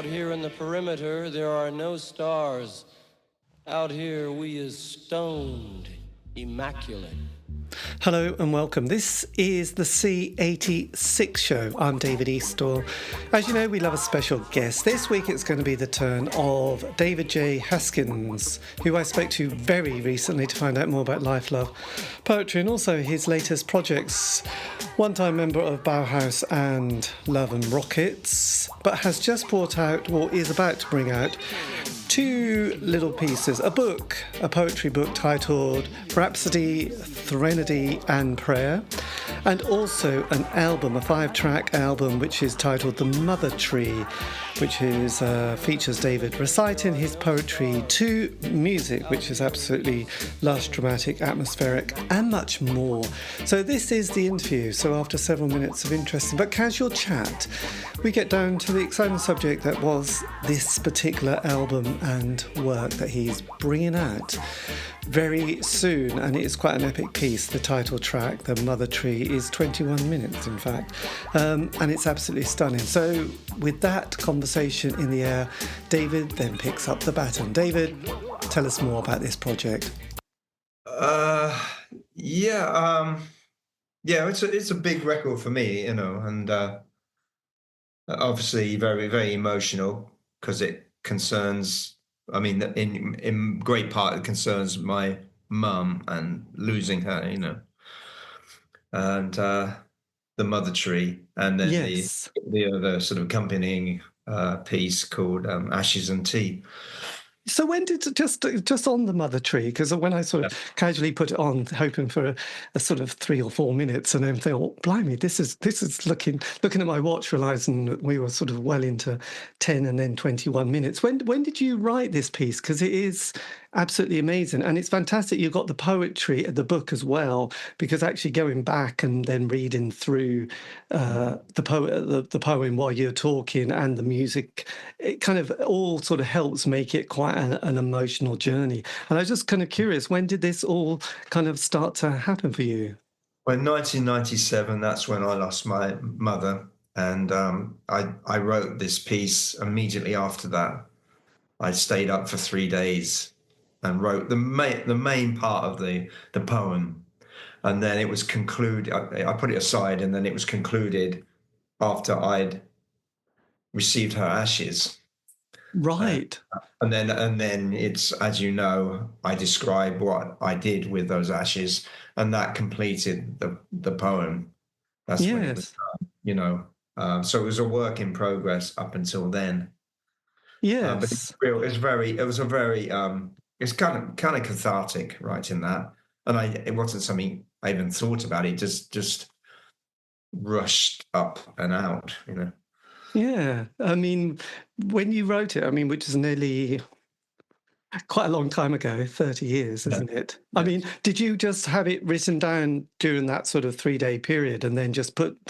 here in the perimeter, there are no stars. Out here, we is stoned, immaculate. Hello and welcome. This is the C86 show. I'm David Eastaugh. As you know, we love a special guest. This week it's going to be the turn of David J Haskins, who I spoke to very recently to find out more about life, love, poetry and also his latest projects. One-time member of Bauhaus and Love and Rockets, but has just brought out, or is about to bring out, two little pieces. A book, a poetry book titled Rhapsody, Threnody Prayer, and also an album, a 5-track album, which is titled The Mother Tree, which is features David reciting his poetry to music, which is absolutely lush, dramatic, atmospheric, and much more. So this is the interview. So after several minutes of interesting but casual chat, we get down to the exciting subject that was this particular album and work that he's bringing out very soon, and it is quite an epic piece. The title track, The Mother Tree, is 21 minutes in fact, and it's absolutely stunning. So with that conversation in the air, David then picks up the baton. David, tell us more about this project. It's a big record for me, you know, and obviously very, very emotional because it concerns, I mean, in great part it concerns my mum and losing her, you know, and the Mother Tree, and then Yes. the other sort of accompanying piece called Ashes and Tea. So when did just on the Mother Tree, because when I sort of casually put it on, hoping for a sort of 3 or 4 minutes, and then thought, blimey, this is looking at my watch, realising that we were sort of well into 10 and then 21 minutes. When did you write this piece? Because it is absolutely amazing, and it's fantastic. You've got the poetry at the book as well, because actually going back and then reading through the poem while you're talking and the music, it kind of all sort of helps make it quite an emotional journey. And I was just kind of curious, when did this all kind of start to happen for you? Well, in 1997, that's when I lost my mother, and I wrote this piece immediately after that. I stayed up for 3 days and wrote the main part of the poem, and then it was concluded. I put it aside, and then it was concluded after I'd received her ashes. Right. And then it's, as you know, I describe what I did with those ashes, and that completed the poem. That's when it was done, you know. So it was a work in progress up until then. Yes. But it's kind of cathartic writing that, and it wasn't something I even thought about. It just rushed up and out, you know. Yeah. I mean, when you wrote it, I mean, which is nearly quite a long time ago, 30 years, isn't it? Yeah. I mean, did you just have it written down during that sort of 3-day period and then just put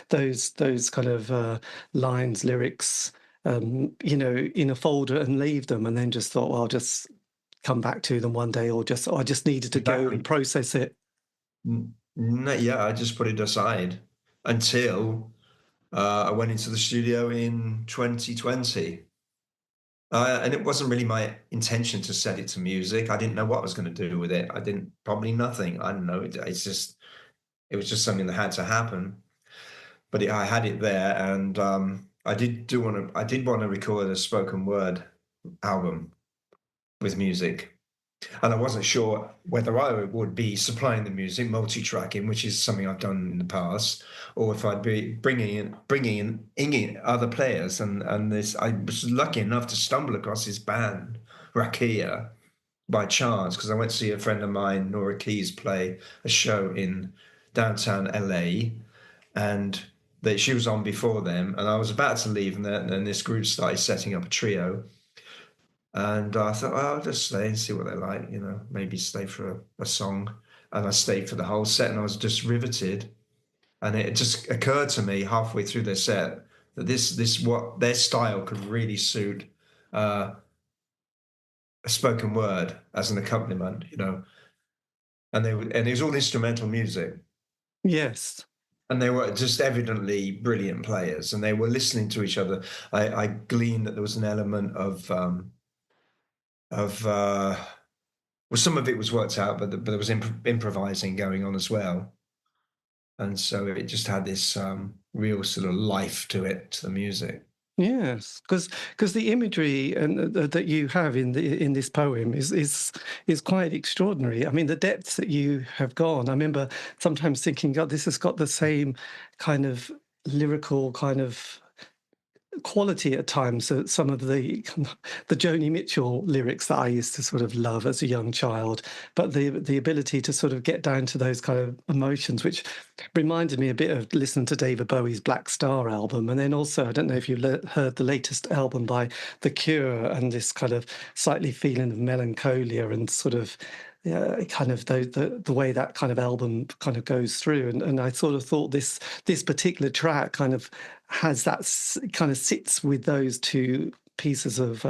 those kind of lines, lyrics, in a folder and leave them, and then just thought, well, I'll just come back to them one day, or I just needed to go and process it? No, yeah, I just put it aside until I went into the studio in 2020. And it wasn't really my intention to set it to music. I didn't know what I was going to do with it. Probably nothing. I don't know. It was just something that had to happen. But I had it there, and I did want to record a spoken word album with music. And I wasn't sure whether I would be supplying the music, multi-tracking, which is something I've done in the past, or if I'd be bringing in other players. And this, I was lucky enough to stumble across this band, Rakia, by chance, because I went to see a friend of mine, Nora Keys, play a show in downtown LA, and she was on before them, and I was about to leave, and then this group started setting up a trio. And I thought, well, I'll just stay and see what they're like, you know, maybe stay for a song. And I stayed for the whole set, and I was just riveted. And it just occurred to me halfway through their set that what their style could really suit a spoken word as an accompaniment, you know. And it was all instrumental music. Yes. And they were just evidently brilliant players, and they were listening to each other. I gleaned that there was an element of well, some of it was worked out, but there was improvising going on as well. And so it just had this real sort of life to it, to the music. Yes, because the imagery and that you have in this poem is quite extraordinary. I mean, the depths that you have gone. I remember sometimes thinking, God, this has got the same kind of lyrical kind of quality at times that some of the Joni Mitchell lyrics that I used to sort of love as a young child, but the ability to sort of get down to those kind of emotions, which reminded me a bit of listening to David Bowie's Black Star album. And then also, I don't know if you heard the latest album by The Cure, and this kind of slightly feeling of melancholia and sort of kind of the way that kind of album kind of goes through, and I sort of thought this particular track kind of has that kind of sits with those two pieces of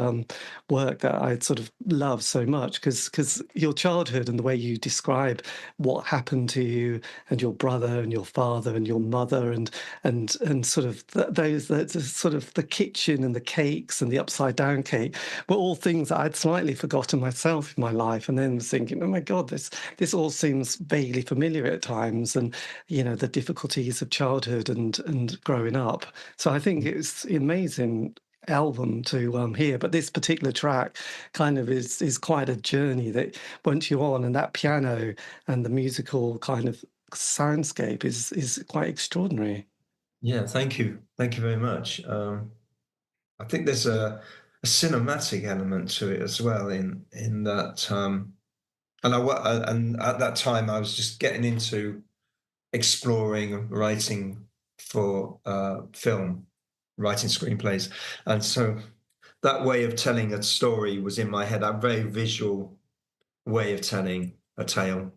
work that I sort of love so much, because your childhood and the way you describe what happened to you and your brother and your father and your mother and sort of those sort of the kitchen and the cakes and the upside down cake were all things that I'd slightly forgotten myself in my life, and then was thinking, oh my God, this all seems vaguely familiar at times, and the difficulties of childhood and growing up. So I think it's amazing album to hear, but this particular track kind of is quite a journey that went you on, and that piano and the musical kind of soundscape is quite extraordinary. Yeah, thank you very much. I think there's a cinematic element to it as well, in that, and at that time I was just getting into exploring writing for film, writing screenplays, and so that way of telling a story was in my head, that very visual way of telling a tale.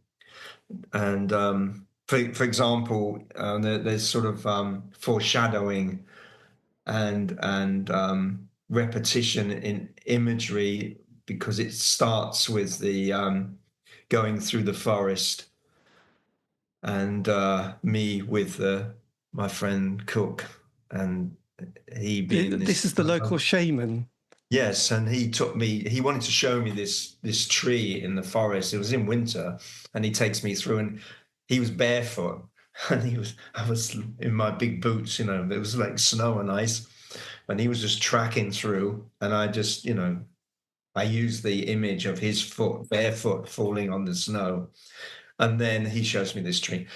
And for example, there's sort of foreshadowing and repetition in imagery, because it starts with the going through the forest, and me with my friend Cook, and he being This this. is the local shaman. Yes, and he wanted to show me this tree in the forest. It was in winter, and he takes me through, and he was barefoot, and I was in my big boots, there was like snow and ice, and he was just tracking through, and I just, I used the image of his foot barefoot falling on the snow, and then he shows me this tree,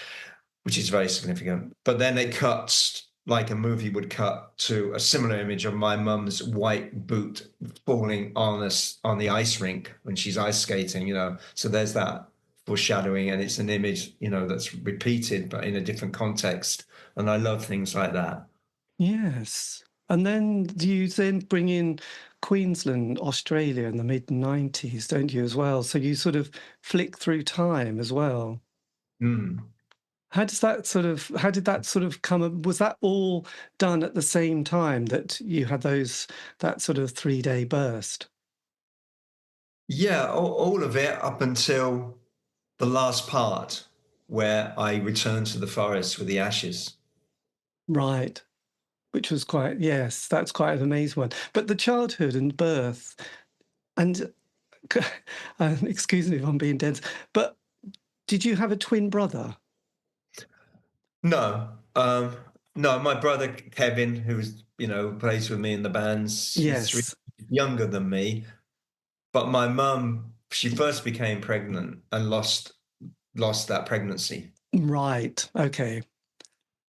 which is very significant. But then it cuts like a movie would cut to a similar image of my mum's white boot falling on the ice rink when she's ice skating, So there's that foreshadowing, and it's an image, that's repeated but in a different context. And I love things like that. Yes. And then do you then bring in Queensland, Australia in the mid-90s, don't you, as well? So you sort of flick through time as well. Mm. How did that sort of come? Was that all done at the same time that you had that sort of 3-day burst? Yeah, all of it up until the last part, where I returned to the forest with the ashes. Right. Which was quite, yes, that's quite an amazing one. But the childhood and birth, and excuse me if I'm being dense, but did you have a twin brother? No, no. My brother Kevin, who's plays with me in the bands, he's 3 Yes. younger than me. But my mum, she first became pregnant and lost that pregnancy, Right. Okay.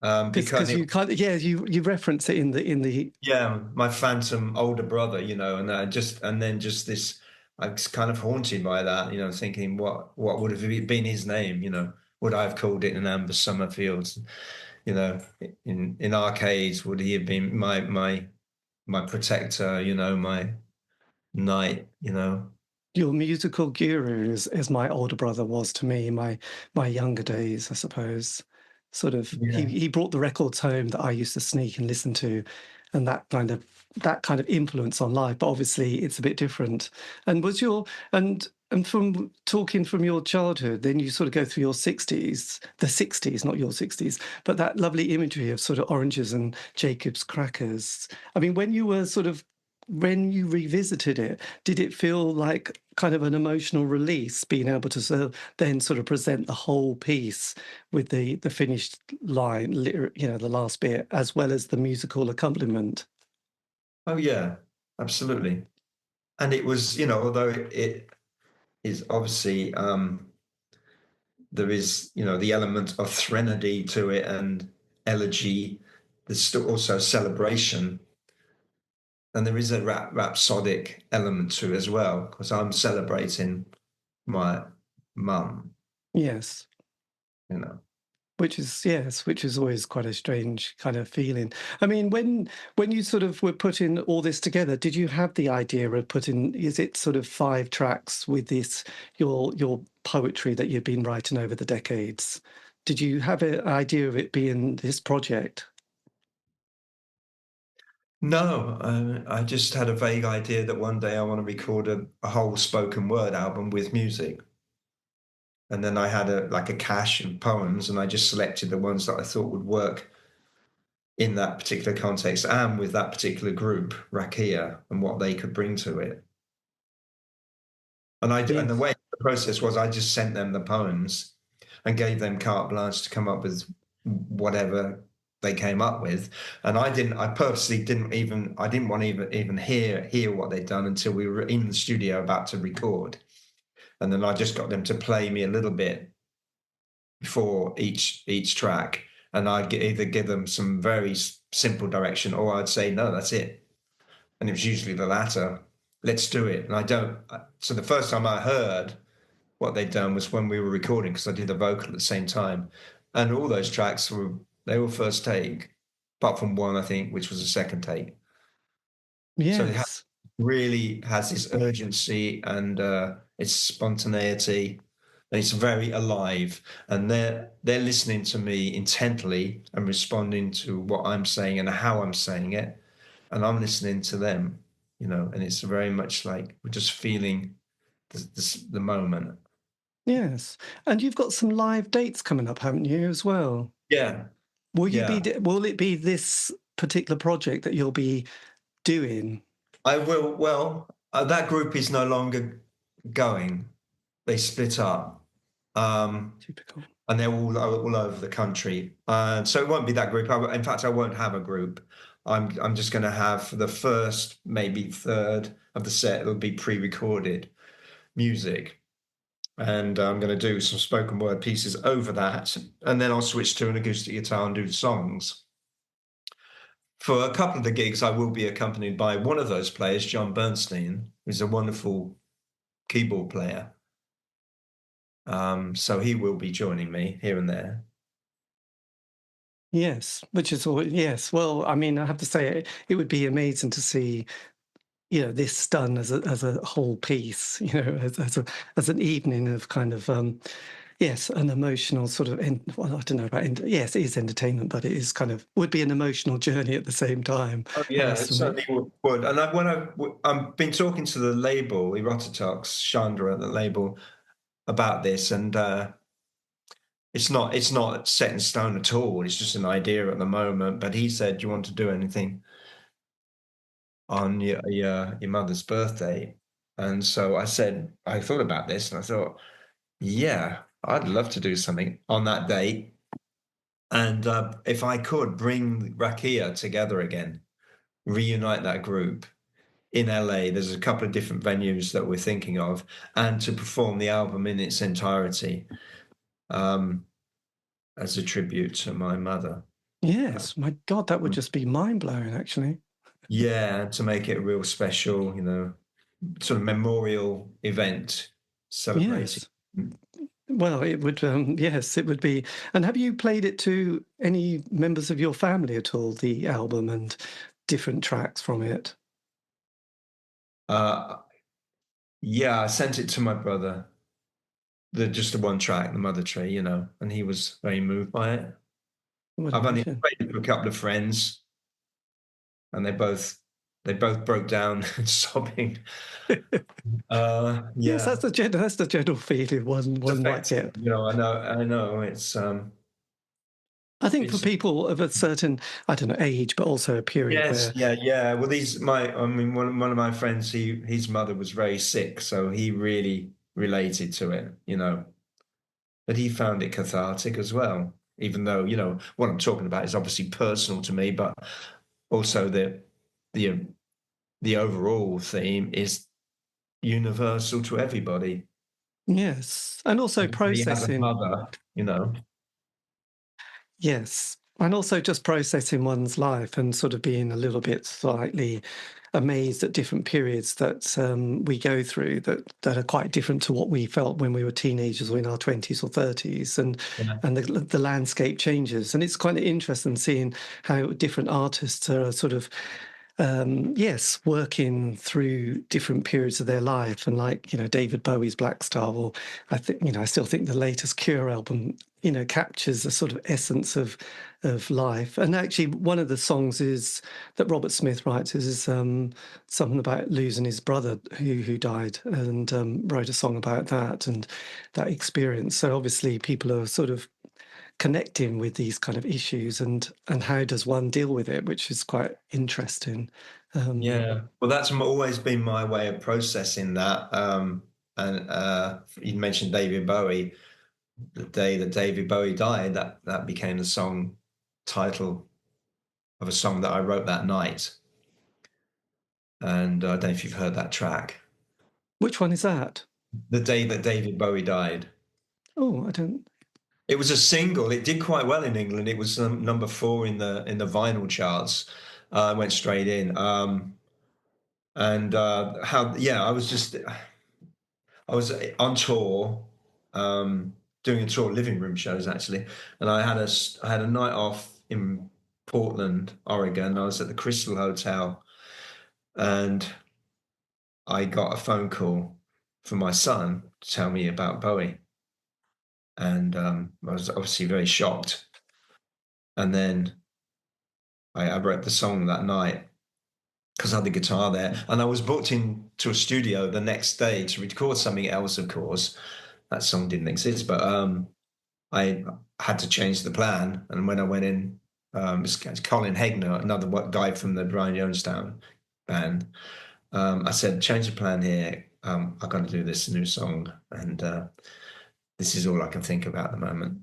because Because it you kind of, yeah, you reference it in the yeah, my phantom older brother, and then just this. I was kind of haunted by that, thinking what would have been his name, would I have called it an Amber Summerfields, you know, in arcades, would he have been my protector, my knight, your musical guru, as my older brother was to me in my younger days, I suppose. Sort of, Yeah. he brought the records home that I used to sneak and listen to, and that kind of influence on life. But obviously, it's a bit different. And And from talking from your childhood, then you sort of go through your 60s, the 60s, not your 60s, but that lovely imagery of sort of oranges and Jacob's crackers. I mean, when you revisited it, did it feel like kind of an emotional release, being able to then sort of present the whole piece with the finished line, the last bit, as well as the musical accompaniment? Oh yeah, absolutely. And it was, although it is obviously there is, the element of threnody to it and elegy. There's still also celebration, and there is a rhapsodic element to it as well, because I'm celebrating my mum. Yes. You know. Which is always quite a strange kind of feeling. I mean, when you sort of were putting all this together, did you have the idea of putting, is it sort of 5 tracks with this, your poetry that you've been writing over the decades? Did you have an idea of it being this project? No, I just had a vague idea that one day I want to record a whole spoken word album with music. And then I had a cache of poems, and I just selected the ones that I thought would work in that particular context and with that particular group, Rakia, and what they could bring to it. And the Yes. way the process was, I just sent them the poems and gave them carte blanche to come up with whatever they came up with. And I purposely I didn't want to even hear what they'd done until we were in the studio about to record. And then I just got them to play me a little bit before each track, and I'd either give them some very simple direction, or I'd say, no, that's it. And it was usually the latter. Let's do it. And I don't. So the first time I heard what they'd done was when we were recording, because I did the vocal at the same time, and all those tracks they were first take, apart from one, I think, which was a second take. So it Yes. really has this urgency and its spontaneity, and it's very alive. And they're listening to me intently and responding to what I'm saying and how I'm saying it, and I'm listening to them. And it's very much like we're just feeling the moment. Yes. And you've got some live dates coming up, haven't you, as well? Yeah, yeah. Will it be this particular project that you'll be doing? I will. Well, that group is no longer going. They split up. Typical. And they're all over the country. So it won't be that group. In fact, I won't have a group. I'm just going to have, for the first, maybe third of the set, it'll be pre-recorded music, and I'm going to do some spoken word pieces over that, and then I'll switch to an acoustic guitar and do songs. For a couple of the gigs, I will be accompanied by one of those players, John Bernstein, who's a wonderful keyboard player. So he will be joining me here and there. Yes, which is all. Yes, well, I mean, I have to say, it would be amazing to see, this done as a whole piece. As an evening of kind of yes, an emotional sort of. Well, I don't know about. Yes, it is entertainment, but it is kind of would be an emotional journey at the same time. Oh I yeah, must it admit. certainly would. And I've been talking to the label, Erototox, Chandra, the label, about this, and it's not set in stone at all. It's just an idea at the moment. But he said, "Do you want to do anything on your mother's birthday?" And so I thought about this, and I thought, yeah, I'd love to do something on that date. And if I could bring Rakia together again, reunite that group in LA. There's a couple of different venues that we're thinking of, and to perform the album in its entirety, as a tribute to my mother. Yes, my God, that would just be mind blowing, actually. Yeah, to make it a real special, sort of memorial event celebrating. Yes. Well, it would. Yes, it would be. And have you played it to any members of your family at all? The album and different tracks from it. Uh, yeah, I sent it to my brother, just the one track, the Mother Tree, and he was very moved by it. I would I've only imagine. played it to a couple of friends, and they both they both broke down sobbing. Yes, Yeah, that's the general feeling it's one might affecting. get. I know. I think for It's people of a certain, I don't know, age, but also a period yes, where, yeah. Well, I mean, one of my friends, his mother was very sick, so he really related to it, but he found it cathartic as well. Even though, what I'm talking about is obviously personal to me, but also the the overall theme is universal to everybody. yes, and also Everybody has a processing. mother. Yes. And also just processing one's life and sort of being a little bit slightly amazed at different periods that we go through that are quite different to what we felt when we were teenagers or in our 20s or 30s. Yeah. And the landscape changes. And it's kind of interesting seeing how different artists are sort of yes, working through different periods of their life, and like David Bowie's Black Star, or I think I still think the latest Cure album captures a sort of essence of life. And actually, one of the songs is that Robert Smith writes is something about losing his brother who died, and wrote a song about that and that experience. So obviously, people are sort of connecting with these kind of issues, and how does one deal with it, which is quite interesting. Yeah, well, that's always been my way of processing that. And you mentioned David Bowie. The day that David Bowie died, that became the song title of a song that I wrote that night. And I don't know if you've heard that track. Which one is that? The day that David Bowie died. Oh, I don't. It was a single. It did quite well in England. It was number 4 in the vinyl charts. It went straight in. And how? Yeah, I was on tour, doing a tour, living room shows actually, and I had a night off in Portland, Oregon. I was at the Crystal Hotel, and I got a phone call from my son to tell me about Bowie, and I was obviously very shocked. And then I wrote the song that night because I had the guitar there, and I was booked into a studio the next day to record something else. Of course, that song didn't exist, but I had to change the plan. And when I went in, it's Colin Hegner, another guy from the Brian Jonestown band. I said, change the plan here. I've got to do this new song. And this is all I can think about at the moment.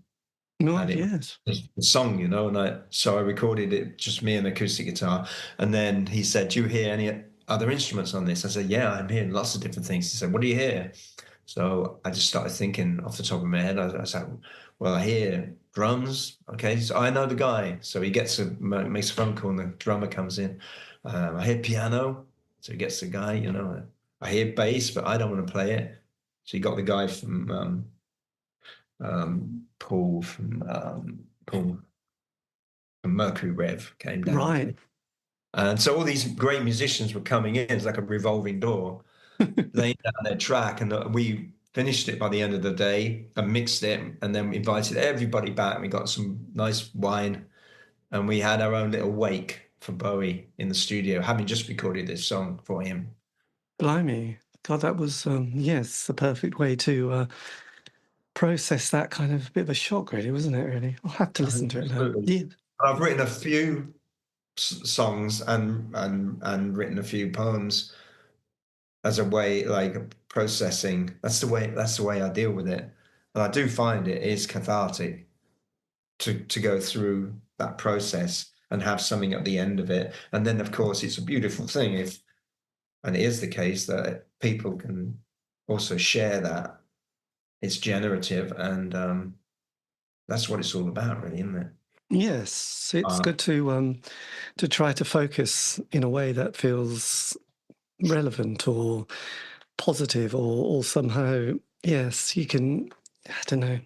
No, And it yes. was the song, so I recorded it, just me and acoustic guitar. And then he said, do you hear any other instruments on this? I said, yeah, I'm hearing lots of different things. He said, what do you hear? So I just started thinking off the top of my head. I said, well, I hear drums. Okay, so I know the guy. So he makes a phone call, and the drummer comes in. I hear piano. So he gets the guy. I hear bass, but I don't want to play it. So he got the guy from Paul from Mercury Rev came down. Right. And so all these great musicians were coming in. It's like a revolving door, laying down their track, and we finished it by the end of the day and mixed it, and then we invited everybody back. We got some nice wine, and we had our own little wake for Bowie in the studio, having just recorded this song for him. Blimey. God, that was, yes, the perfect way to process that kind of bit of a shock, really, wasn't it, really? I'll have to listen to it now. Absolutely. Yeah. I've written a few songs and written a few poems as a way, like, processing. That's the way I deal with it, and I do find it is cathartic to go through that process and have something at the end of it. And then, of course, it's a beautiful thing and it is the case that people can also share that. It's generative, and that's what it's all about, really, isn't it? Yes, it's good to try to focus in a way that feels relevant or positive, or somehow, yes, you can, I don't know,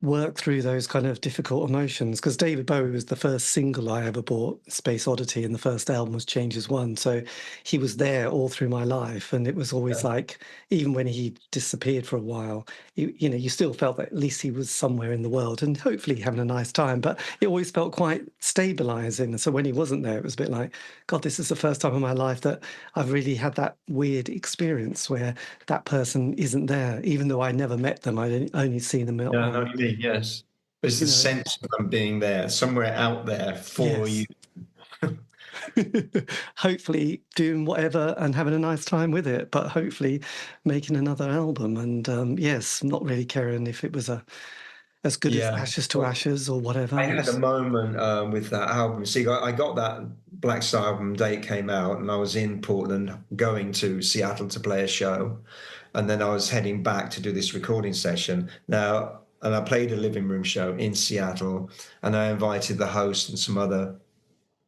work through those kind of difficult emotions? Because David Bowie was the first single I ever bought, Space Oddity, and the first album was Changes One. So he was there all through my life, and it was always like, even when he disappeared for a while, you still felt that at least he was somewhere in the world and hopefully having a nice time. But it always felt quite stabilizing. So when he wasn't there, it was a bit like, God, this is the first time in my life that I've really had that weird experience where that person isn't there, even though I never met them. I only seen them Yeah, I know on, what you mean, yes. There's the sense of them being there, somewhere out there for you. Hopefully doing whatever and having a nice time with it, but hopefully making another album. And yes, not really caring if it was as good as Yeah. Ashes to Ashes or whatever. I had a moment with that album. See, I got that Black Star album date came out, and I was in Portland going to Seattle to play a show. And then I was heading back to do this recording session. Now, and I played a living room show in Seattle, and I invited the host and some other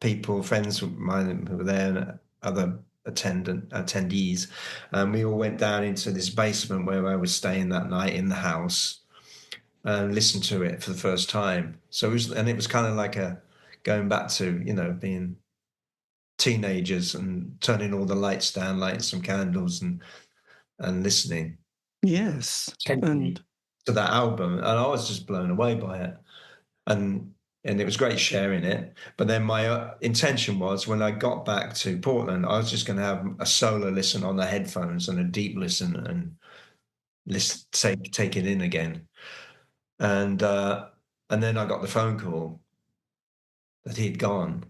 people, friends of mine who were there, and other attendees. And we all went down into this basement where I was staying that night in the house and listened to it for the first time. So it was kind of like going back to, being teenagers and turning all the lights down, lighting some candles and listening. Yes. Intently to that album, and I was just blown away by it, and it was great sharing it. But then my intention was, when I got back to Portland, I was just going to have a solo listen on the headphones and a deep listen and take it in again. And then I got the phone call that he'd gone,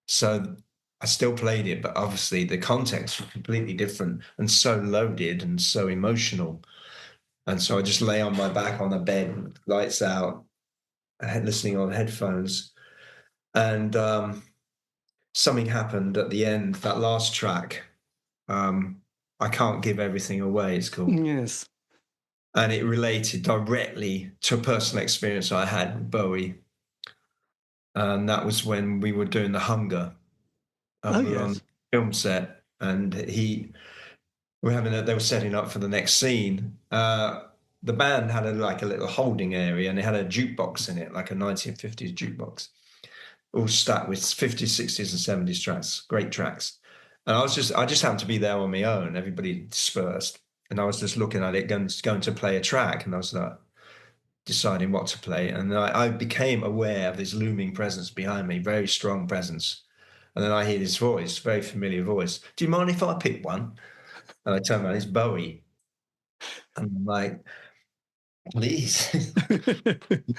so I still played it, but obviously the context was completely different and so loaded and so emotional. And so I just lay on my back on the bed, lights out, listening on headphones. And something happened at the end, that last track. I Can't Give Everything Away, it's called. Yes. And it related directly to a personal experience I had with Bowie. And that was when we were doing The Hunger. We were on the film set, and they were setting up for the next scene. The band had a little holding area, and it had a jukebox in it, like a 1950s jukebox, all stacked with 50s, 60s, and 70s tracks, great tracks. And I just happened to be there on my own. Everybody dispersed, and I was just looking at it, going to play a track, and I was like deciding what to play. And I became aware of this looming presence behind me, very strong presence. And then I hear this voice, very familiar voice. Do you mind if I pick one? And I turn around, it's Bowie. And I'm like, please,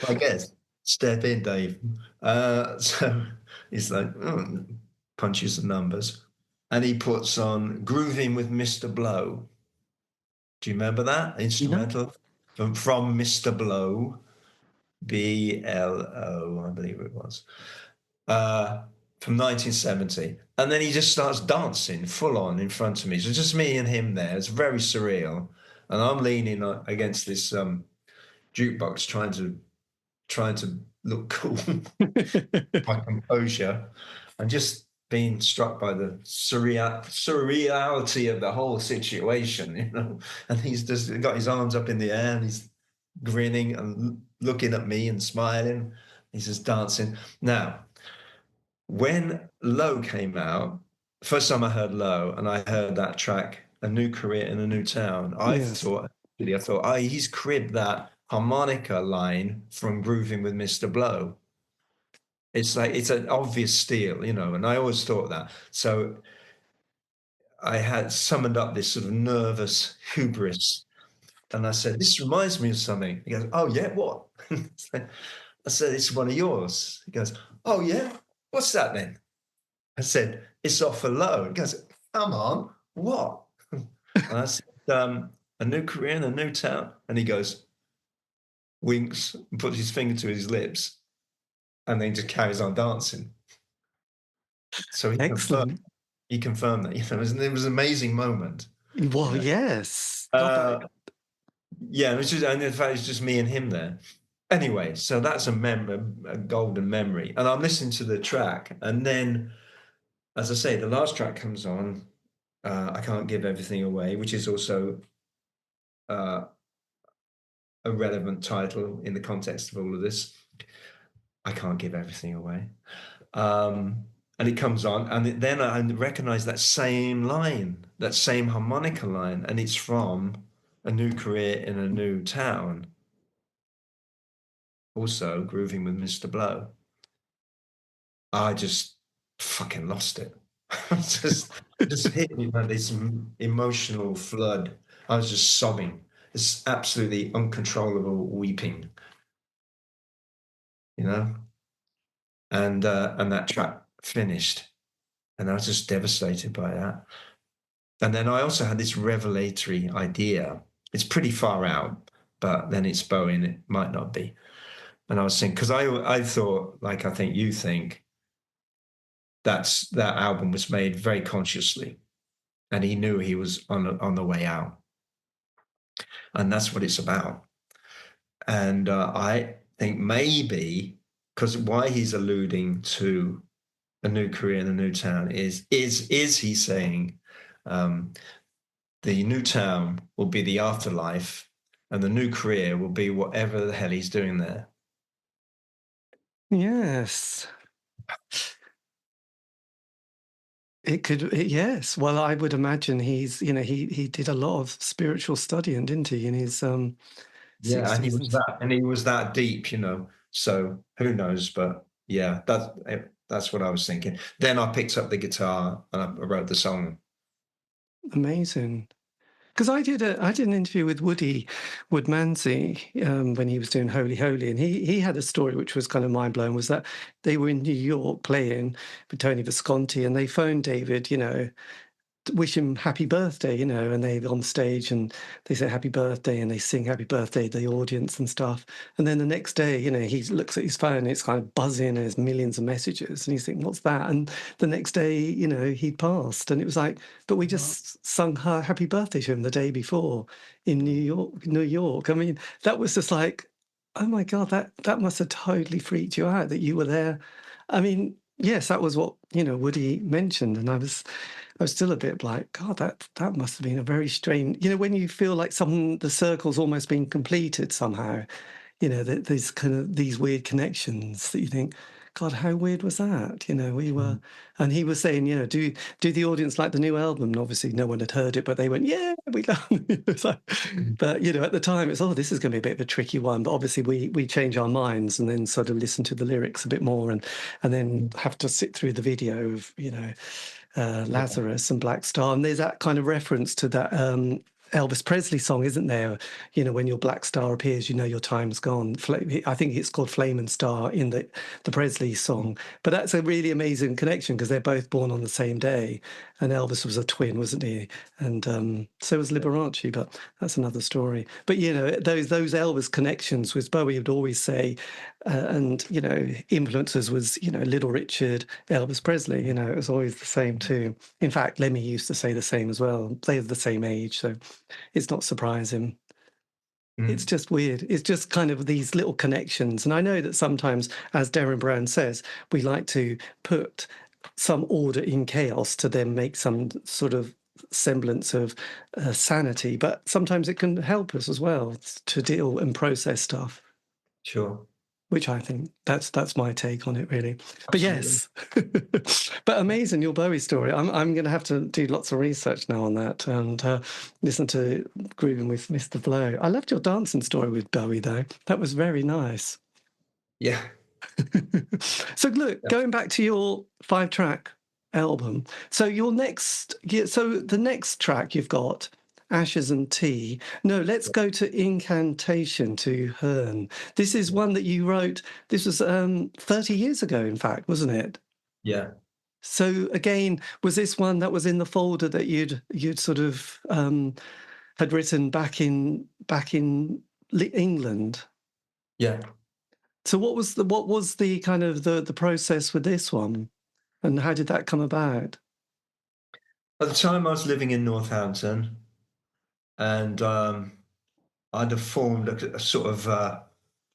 I guess, step in, Dave. So he's like, punches the numbers. And he puts on Grooving with Mr. Blow. Do you remember that? Instrumental from Mr. Blow, BLO, I believe it was, from 1970. And then he just starts dancing full on in front of me. So just me and him there. It's very surreal. And I'm leaning against this jukebox trying to look cool, my composure, and just being struck by the surreality of the whole situation, And he's just got his arms up in the air and he's grinning and looking at me and smiling. He's just dancing. Now, when Low came out, first time I heard Low and I heard that track, A New Career in a New Town, I thought, he's cribbed that harmonica line from Grooving with Mr. Blow. It's an obvious steal, and I always thought that. So I had summoned up this sort of nervous hubris, and I said, this reminds me of something. He goes, oh yeah, what? I said, it's one of yours. He goes, oh yeah, what's that then? I said, it's off a Low. He goes, come on, what? And I said, A New Career in a New Town. And he goes, winks and puts his finger to his lips, and then just carries on dancing. So he confirmed that, it was an amazing moment. Well, yes. Yeah, it was and in fact, it's just me and him there. Anyway, so that's a golden memory. And I'm listening to the track, and then, as I say, the last track comes on, I Can't Give Everything Away, which is also a relevant title in the context of all of this. I can't give everything away. And it comes on, and then I recognize that same line, that same harmonica line, and it's from A New Career in a New Town, also grooving with Mr. Blow. I just fucking lost it. just hit me by this emotional flood. I was just sobbing. It's absolutely uncontrollable weeping, you know? And that track finished, and I was just devastated by that. And then I also had this revelatory idea. It's pretty far out, but then it's Bowie and it might not be. And I was thinking, because I thought, like I think you think, that album was made very consciously, and he knew he was on the way out, and that's what it's about. And I think maybe because why he's alluding to a new career in a new town is he saying the new town will be the afterlife, and the new career will be whatever the hell he's doing there. Yes. It could, yes. Well, I would imagine he's, he did a lot of spiritual studying, didn't he, in his 60s. And he was that deep, So who knows? But yeah, that's what I was thinking. Then I picked up the guitar and I wrote the song. Amazing. Because I did an interview with Wood Manzi when he was doing Holy Holy, and he had a story which was kind of mind blowing. Was that they were in New York playing with Tony Visconti, and they phoned David, wish him happy birthday, and they're on stage and they say happy birthday and they sing happy birthday to the audience and stuff. And then the next day, he looks at his phone and it's kind of buzzing and there's millions of messages and he's thinking, what's that? And the next day, he'd passed, and it was like, but we just sung her happy birthday to him the day before in New York. I mean, that was just like, oh my God, that must have totally freaked you out that you were there. I mean, yes, that was what, Woody mentioned. And I was still a bit like, God, that must have been a very strange, when you feel like the circle's almost been completed somehow, there's kind of these weird connections that you think, God, how weird was that? We were, and he was saying, do the audience like the new album? And obviously no one had heard it, but they went, yeah, we love it. But, at the time it's, this is going to be a bit of a tricky one. But obviously we change our minds and then sort of listen to the lyrics a bit more and then have to sit through the video of, Lazarus and Black Star. And there's that kind of reference to that Elvis Presley song, isn't there? When your black star appears, your time's gone. I think it's called Flame and Star in the Presley song. But that's a really amazing connection because they're both born on the same day. And Elvis was a twin, wasn't he? And so was Liberace, but that's another story. But, those Elvis connections with Bowie would always say, and, influencers was, Little Richard, Elvis Presley, it was always the same too. In fact, Lemmy used to say the same as well. They're the same age, so it's not surprising. It's just weird. It's just kind of these little connections. And I know that sometimes, as Darren Brown says, we like to put some order in chaos to then make some sort of semblance of sanity. But sometimes it can help us as well to deal and process stuff. Sure. Which I think that's my take on it, really. But yes, but amazing, your Bowie story. I'm going to have to do lots of research now on that and listen to Grooving with Mr. Blow. I loved your dancing story with Bowie, though. That was very nice. Yeah. So look, going back to your 5-track album. So the next track you've got, Ashes and Tea. No, let's go to Incantation to Hern. This is one that you wrote. This was 30 years ago, in fact, wasn't it? Yeah. So again, was this one that was in the folder that you'd sort of had written back in England? Yeah. So what was the kind of the process with this one, and how did that come about? At the time, I was living in Northampton. And I'd have formed a sort of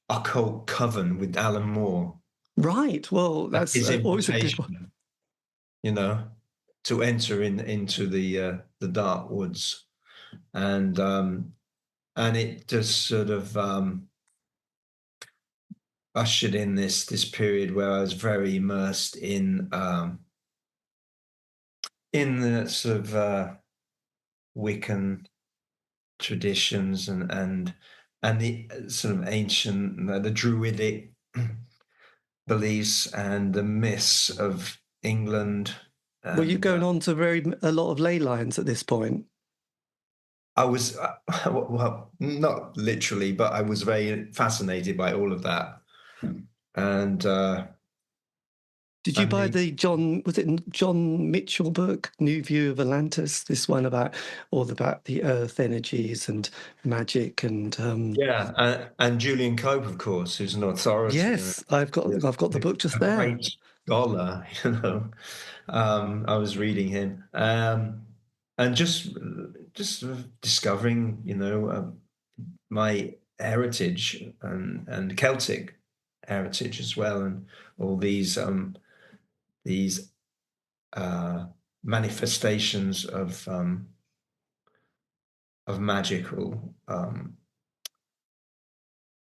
occult coven with Alan Moore. Right. Well, that's always a good one. To enter into the dark woods, and and it just sort of ushered in this period where I was very immersed in the sort of Wiccan traditions and the sort of ancient, the druidic beliefs and the myths of England. Were you And going on to a lot of ley lines at this point? I was, well, not literally, but I was very fascinated by all of that. And Did you buy the John Mitchell book, New View of Atlantis? This one about the earth energies and magic and yeah, and Julian Cope, of course, who's an authority and yes, I've got the book just a there. great scholar. I was reading him, and just sort of discovering, my heritage and Celtic heritage as well, and all these manifestations of magical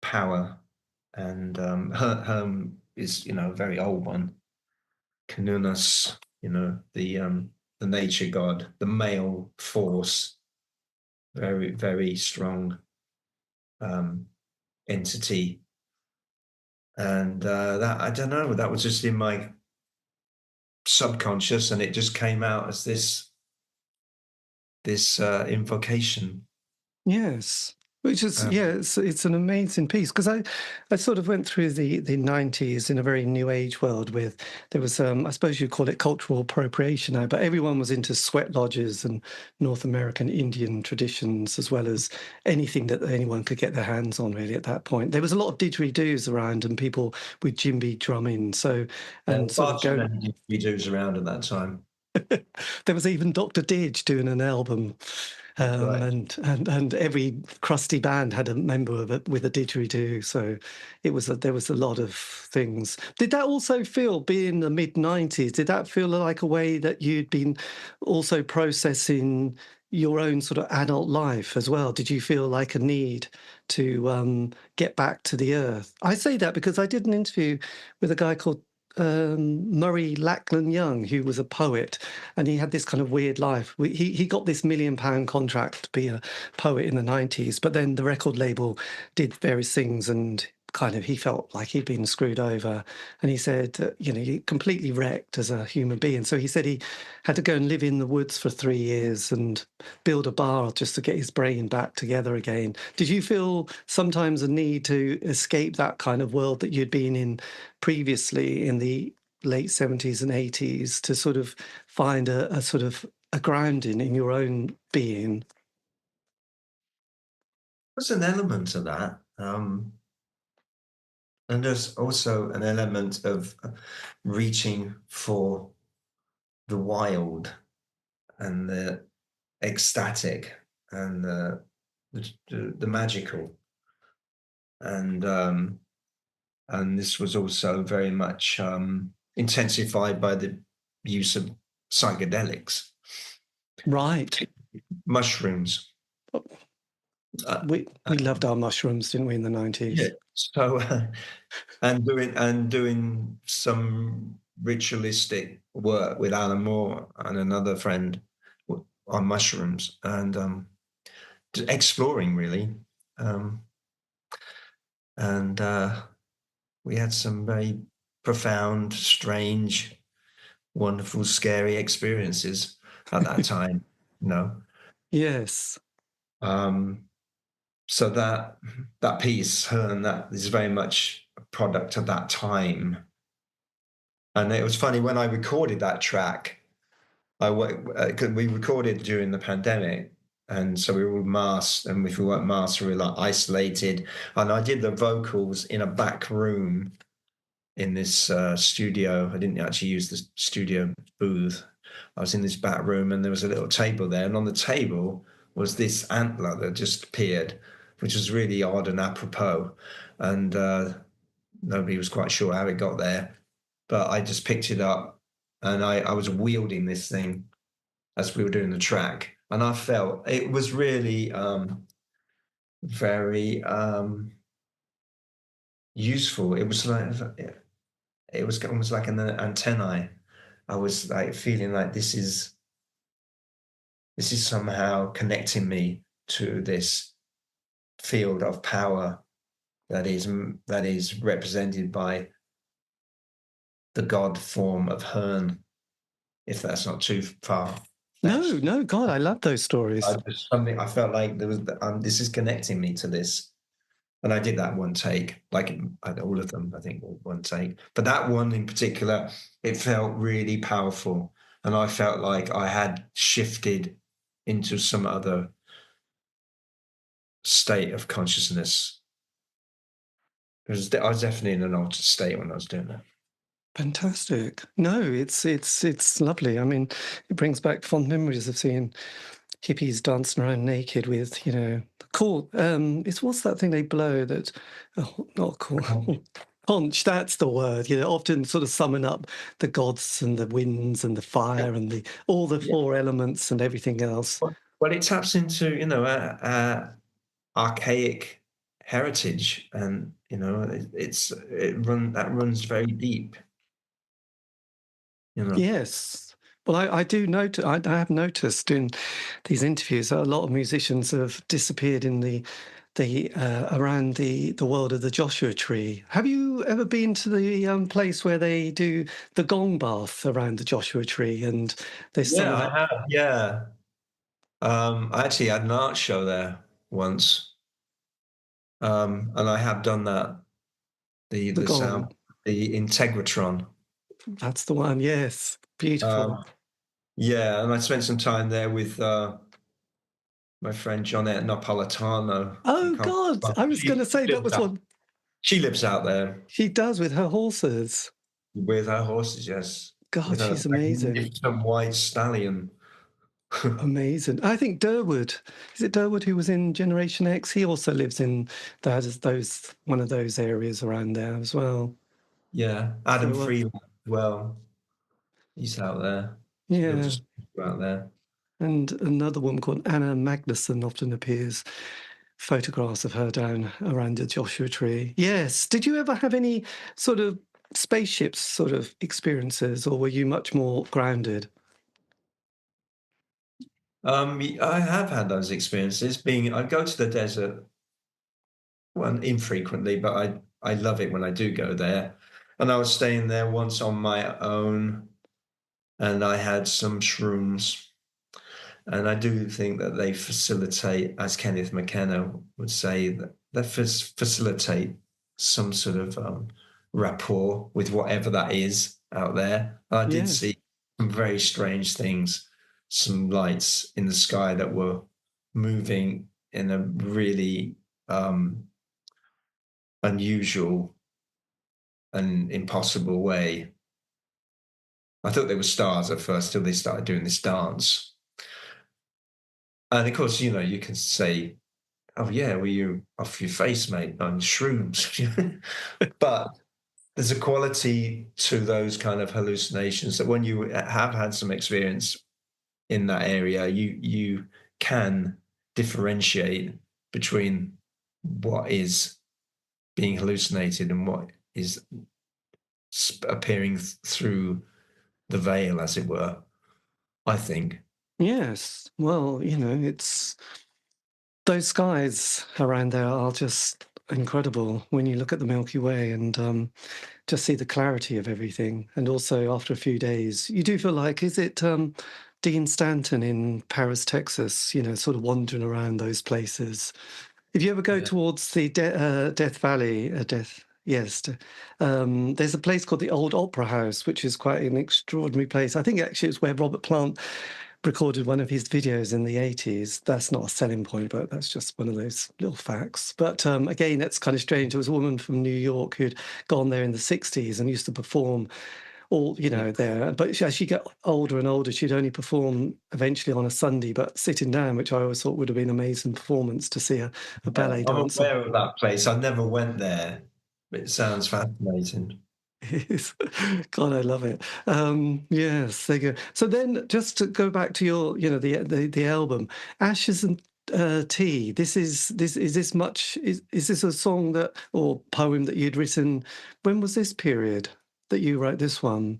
power. And Herm is, a very old one. Canunus, the nature god, the male force, very, very strong entity. And that, I don't know, that was just in my subconscious, and it just came out as this invocation. Yes, which is Um, it's an amazing piece because I sort of went through the 90s in a very new age world with there was I suppose you'd call it cultural appropriation now, but everyone was into sweat lodges and North American Indian traditions as well as anything that anyone could get their hands on really at that point. There was a lot of didgeridoos around and people with djembe drumming, so and sort far of too going. many DVDs around at that time. There was even Dr. Didge doing an album, Right. and every crusty band had a member of it with a didgeridoo. So there was a lot of things. Did that also feel, being the mid-90s, did that feel like a way that you'd been also processing your own sort of adult life as well? Did you feel like a need to get back to the earth? I say that because I did an interview with a guy called Murray Lachlan Young, who was a poet, and he had this kind of weird life. He got this £1 million contract to be a poet in the 90s, but then the record label did various things and kind of he felt like he'd been screwed over, and he said he completely wrecked as a human being. So he said he had to go and live in the woods for 3 years and build a bar just to get his brain back together again. Did you feel sometimes a need to escape that kind of world that you'd been in previously in the late 70s and 80s to sort of find a sort of a grounding in your own being? There's an element of that. And there's also an element of reaching for the wild and the ecstatic and the magical. And this was also very much intensified by the use of psychedelics, Right. mushrooms. Uh, We loved our mushrooms, didn't we, in the 90s? yeah. So, and doing some ritualistic work with Alan Moore and another friend on mushrooms, and just exploring really. Um, and we had some very profound, strange, wonderful, scary experiences at that time. You know, Yes. um, so that piece, her, and that is very much a product of that time. And it was funny when I recorded that track. We recorded during the pandemic, and so we were all masked, and if we weren't masked, we were like isolated. And I did the vocals in a back room in this studio. I didn't actually use the studio booth. I was in this back room, and there was a little table there, and on the table was this antler that just appeared, which was really odd and apropos, and nobody was quite sure how it got there. But I just picked it up, and I was wielding this thing as we were doing the track, and I felt it was really very useful. It was almost like an antennae. I was like feeling like this is somehow connecting me to this field of power that is represented by the god form of Hern, if that's not too far. No, God, I love those stories. I felt like there was this is connecting me to this, and I did that one take, like all of them, I think, one take. But that one in particular, it felt really powerful, and I felt like I had shifted into some other state of consciousness. I was definitely in an altered state when I was doing that. Fantastic. No, it's lovely. I mean, it brings back fond memories of seeing hippies dancing around naked with, cool. It's what's that thing they blow that? Oh, not cool. Conch. That's the word. Often sort of summon up the gods and the winds and the fire and all the four elements and everything else. Well, it taps into archaic heritage, and that runs very deep. Yes. Well, I do note. I have noticed in these interviews that a lot of musicians have disappeared in the around the world of the Joshua Tree. Have you ever been to the place where they do the gong bath around the Joshua Tree? And there's some of that. I have. Yeah. I actually had an art show there once, and I have done that. The gong. sound, the Integratron. That's the one. Yes, beautiful. Yeah, and I spent some time there with my friend Jonette Napolitano. Oh God, I was going to say that was one. She lives out there. She does with her horses. With her horses, yes. God, she's amazing. Some white stallion. Amazing. I think Durwood, is it Durwood who was in Generation X? He also lives in one of those areas around there as well. Yeah, Adam Freeland as well. He's out there. Yeah. Out there. And another woman called Anna Magnuson often appears, photographs of her down around the Joshua Tree. Yes. Did you ever have any sort of spaceships sort of experiences, or were you much more grounded? I have had those experiences. I go to the desert, well, infrequently, but I love it when I do go there. And I was staying there once on my own, and I had some shrooms. And I do think that they facilitate, as Kenneth McKenna would say, that they facilitate some sort of rapport with whatever that is out there. I did see some very strange things, some lights in the sky that were moving in a really unusual and impossible way. I thought they were stars at first till they started doing this dance. And of course, you can say, oh yeah, well, you're off your face, mate, on shrooms. But there's a quality to those kind of hallucinations that when you have had some experience in that area, you can differentiate between what is being hallucinated and what is appearing through the veil, as it were, I think. Yes. Well, it's those skies around there are just incredible when you look at the Milky Way and just see the clarity of everything. And also after a few days, you do feel like, is it Dean Stanton in Paris, Texas, sort of wandering around those places? If you ever go towards the Death Valley, there's a place called the Old Opera House, which is quite an extraordinary place. I think actually it's where Robert Plant recorded one of his videos in the 80s. That's not a selling point, but that's just one of those little facts. But again, that's kind of strange. There was a woman from New York who'd gone there in the 60s and used to perform all, there. But as she got older and older, she'd only perform eventually on a Sunday, but sitting down, which I always thought would have been an amazing performance to see a ballet dancer. I'm aware of that place. I never went there, but it sounds fascinating. God, I love it. Yes, there you go. So then, just to go back to your, the album, Ashes and Tea. Is this a song that or poem that you'd written? When was this period that you wrote this one?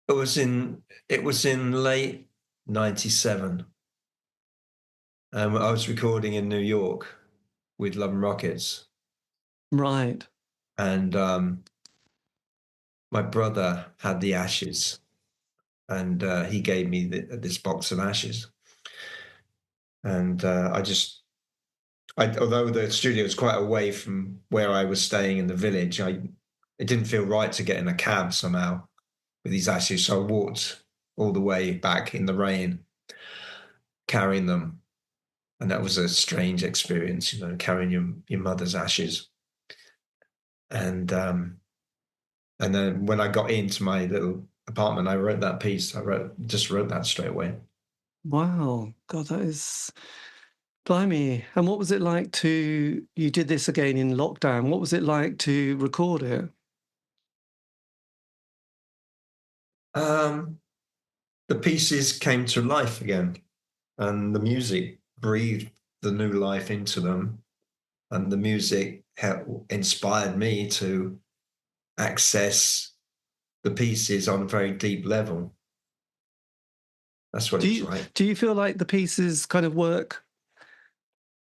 It was in late '97. I was recording in New York with Love and Rockets, Right. and my brother had the ashes, and he gave me this box of ashes, and although the studio was quite away from where I was staying in the village, it didn't feel right to get in a cab somehow with these ashes, so I walked all the way back in the rain, carrying them. And that was a strange experience, carrying your mother's ashes. And then when I got into my little apartment, I wrote that piece. Just wrote that straight away. Wow. God, that is blimey. And what was it like you did this again in lockdown. What was it like to record it? The pieces came to life again, and the music breathed the new life into them. And the music inspired me to access the pieces on a very deep level. That's what it's like. Do you feel like the pieces kind of work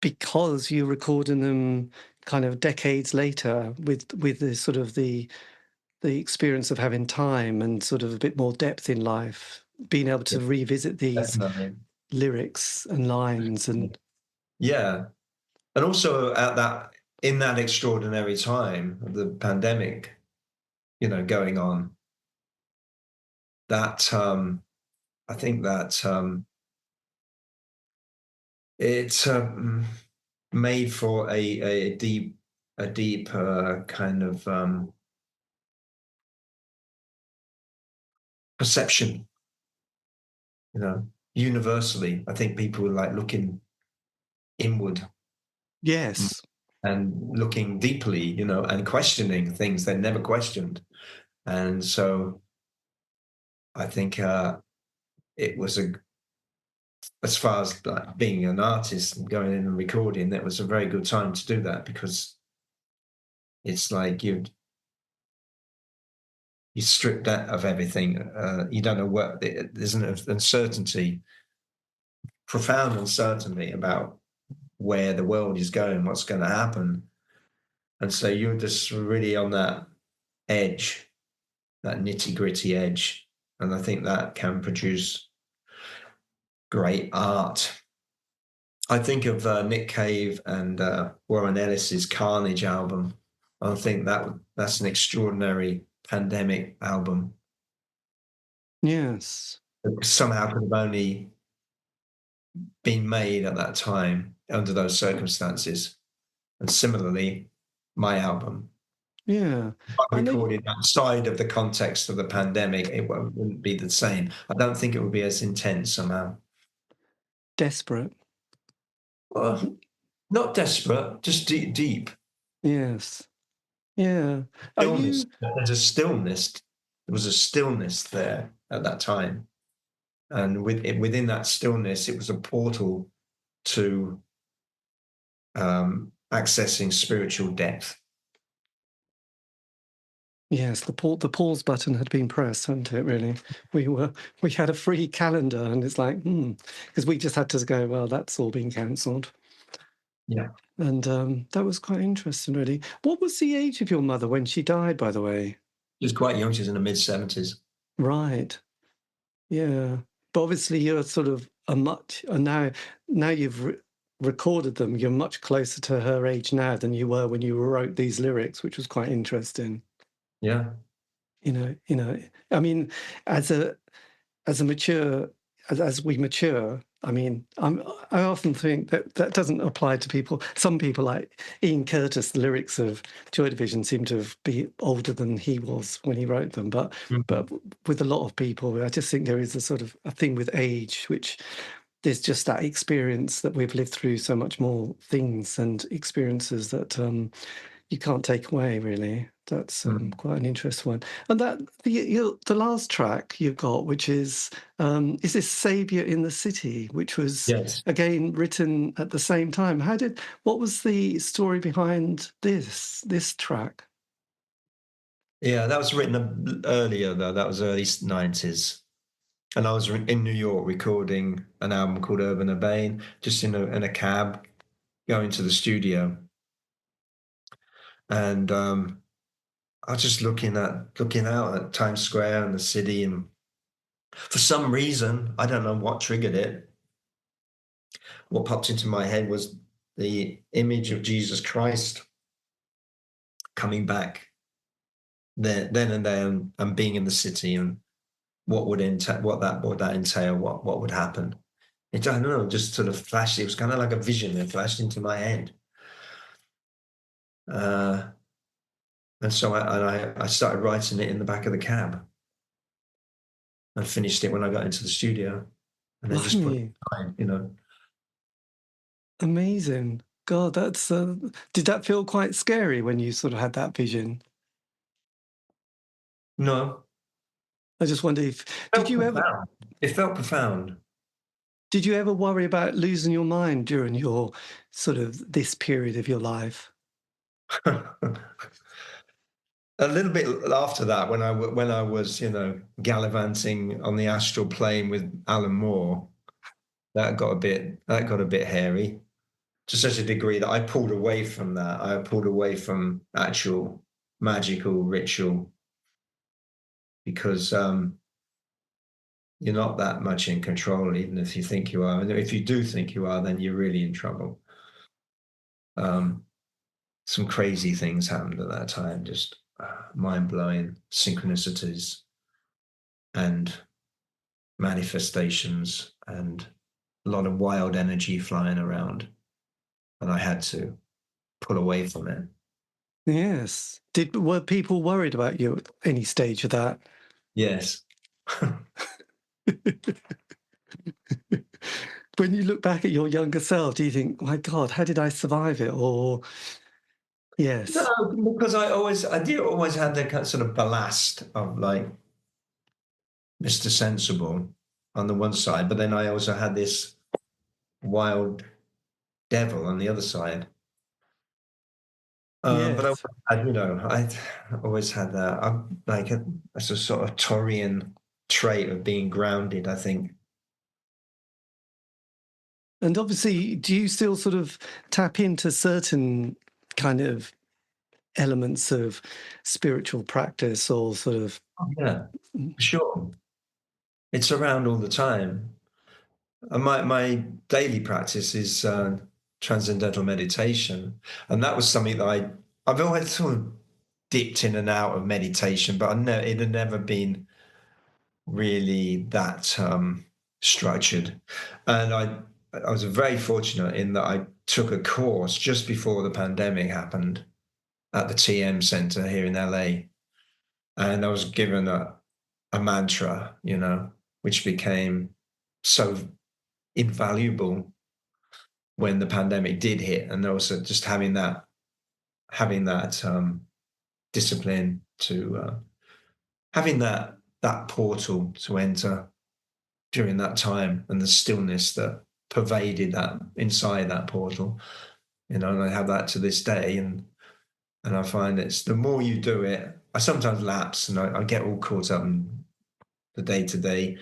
because you're recording them kind of decades later with the sort of the experience of having time and sort of a bit more depth in life, being able to revisit these Definitely. lyrics and lines and and also in that extraordinary time of the pandemic, going on, that I think that it's made for a deep kind of perception, universally. I think people were like looking inward. yes, and looking deeply, and questioning things they never questioned. And so I think it was as far as like being an artist and going in and recording, that was a very good time to do that, because it's like you stripped that of everything. You don't know what, there's an uncertainty, profound uncertainty about where the world is going, what's going to happen. And so you're just really on that edge, that nitty-gritty edge. And I think that can produce great art. I think of Nick Cave and Warren Ellis's Carnage album. I think that's an extraordinary pandemic album. yes, It somehow could have only been made at that time under those circumstances. And similarly, my album. yeah. If I recorded outside of the context of the pandemic, it wouldn't be the same. I don't think it would be as intense somehow. Desperate. Well, not desperate, just deep. Yes. Yeah. Stillness. There's a stillness. There was a stillness there at that time. And within that stillness, it was a portal to accessing spiritual depth. Yes, the pause button had been pressed, hadn't it, really? We had a free calendar, and it's like, because we just had to go, well, that's all been cancelled. Yeah. And that was quite interesting, really. What was the age of your mother when she died, by the way? She was quite young. She was in the mid-70s. Right. Yeah. But obviously you're sort of now you've recorded them, you're much closer to her age now than you were when you wrote these lyrics, which was quite interesting. Yeah. I mean, as we mature, I mean, I often think that doesn't apply to people. Some people, like Ian Curtis, the lyrics of Joy Division seem to be older than he was when he wrote them. But with a lot of people, I just think there is a sort of a thing with age, which there's just that experience that we've lived through so much more things and experiences that you can't take away, really. That's quite an interesting one. And that the last track you've got, which is this Saviour in the City, which was Yes. again written at the same time. What was the story behind this track? Yeah, that was written earlier though. That was early 90s. And I was in New York recording an album called Urban Urbane, just in a cab going to the studio. And I was just looking out at Times Square and the city, and for some reason, I don't know what triggered it. What popped into my head was the image of Jesus Christ coming back then and there, and being in the city, and what would that entail, what would happen. I don't know, just sort of flashed. It was kind of like a vision that flashed into my head. And so I started writing it in the back of the cab. I finished it when I got into the studio, and then just put it aside, you know. Amazing. God, that's did that feel quite scary when you sort of had that vision? No. I just wonder if It felt profound. did you ever worry about losing your mind during your sort of this period of your life? A little bit after that, when I was, you know, gallivanting on the astral plane with Alan Moore, that got a bit hairy, to such a degree that I pulled away from that. I pulled away from actual magical ritual, because you're not that much in control, even if you think you are. And if you do think you are, then you're really in trouble. Some crazy things happened at that time, just mind-blowing synchronicities and manifestations, and a lot of wild energy flying around, and I had to pull away from it. Yes. Were people worried about you at any stage of that? Yes. When you look back at your younger self, do you think, my God, how did I survive it? Or yes. No, because I did always have that kind of sort of ballast of like Mr. Sensible on the one side, but then I also had this wild devil on the other side. But Yes. I always had that. I'm like a sort of Taurian trait of being grounded, I think. And obviously, do you still sort of tap into certain kind of elements of spiritual practice, or sort of? Yeah, sure. It's around all the time. And my daily practice is transcendental meditation, and that was something that I've always sort of dipped in and out of meditation, but it had never been really that structured. And I was very fortunate in that I took a course just before the pandemic happened at the TM Center here in LA, and I was given a mantra, you know, which became so invaluable when the pandemic did hit, and also just having that discipline to having that portal to enter during that time, and the stillness that pervaded that inside that portal, you know. And I have that to this day, and I find it's the more you do it, I sometimes lapse, and I get all caught up in the day-to-day